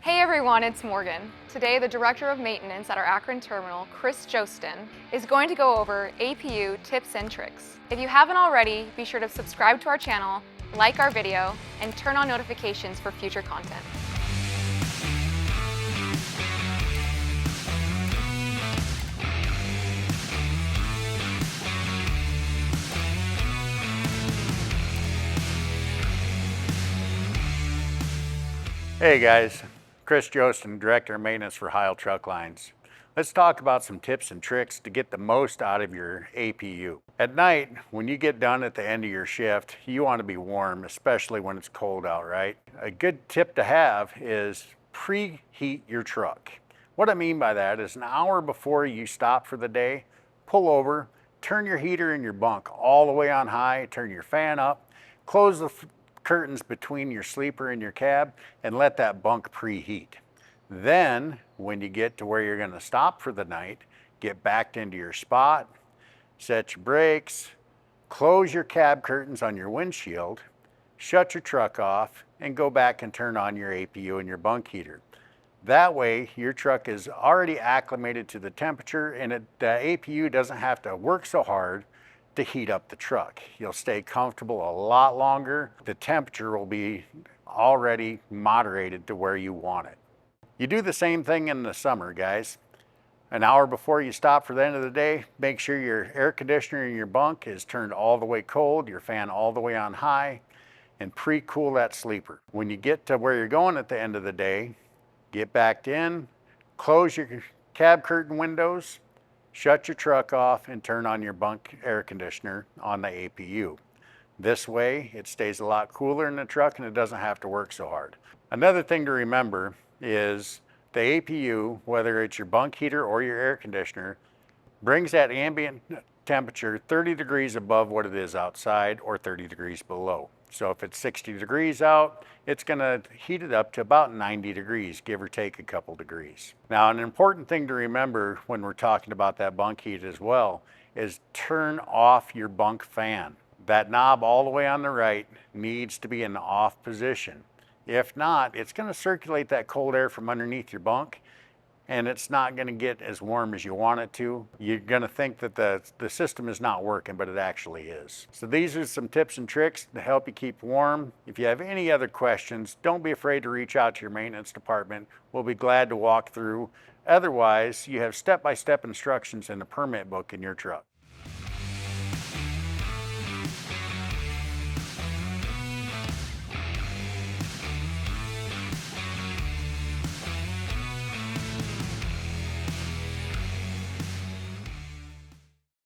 Hey everyone, it's Morgan. Today, the Director of Maintenance at our Akron terminal, Chris Jostin, is going to go over APU tips and tricks. If you haven't already, be sure to subscribe to our channel, like our video, and turn on notifications for future content. Hey guys, Chris Jostin, Director of Maintenance for Heil Truck Lines. Let's talk about some tips and tricks to get the most out of your APU. At night, when you get done at the end of your shift, you want to be warm, especially when it's cold out, right? A good tip to have is preheat your truck. What I mean by that is an hour before you stop for the day, pull over, turn your heater in your bunk all the way on high, turn your fan up, close the curtains between your sleeper and your cab, and let that bunk preheat. Then when you get to where you're going to stop for the night, get backed into your spot, set your brakes, close your cab curtains on your windshield, shut your truck off, and go back and turn on your APU and your bunk heater. That way your truck is already acclimated to the temperature, and the APU doesn't have to work so hard to heat up the truck. You'll stay comfortable a lot longer. The temperature will be already moderated to where you want it. You do the same thing in the summer, guys. An hour before you stop for the end of the day, make sure your air conditioner in your bunk is turned all the way cold, your fan all the way on high, and pre-cool that sleeper. When you get to where you're going at the end of the day, get backed in, close your cab curtain windows, shut your truck off, and turn on your bunk air conditioner on the APU. This way, it stays a lot cooler in the truck and it doesn't have to work so hard. Another thing to remember is the APU, whether it's your bunk heater or your air conditioner, brings that ambient temperature 30 degrees above what it is outside or 30 degrees below. So if it's 60 degrees out, it's going to heat it up to about 90 degrees, give or take a couple degrees. Now, an important thing to remember when we're talking about that bunk heat as well is turn off your bunk fan. That knob all the way on the right needs to be in the off position. If not, it's going to circulate that cold air from underneath your bunk, and it's not going to get as warm as you want it to. You're going to think that the system is not working, but it actually is. So these are some tips and tricks to help you keep warm. If you have any other questions, don't be afraid to reach out to your maintenance department. We'll be glad to walk through. Otherwise, you have step-by-step instructions in the permit book in your truck.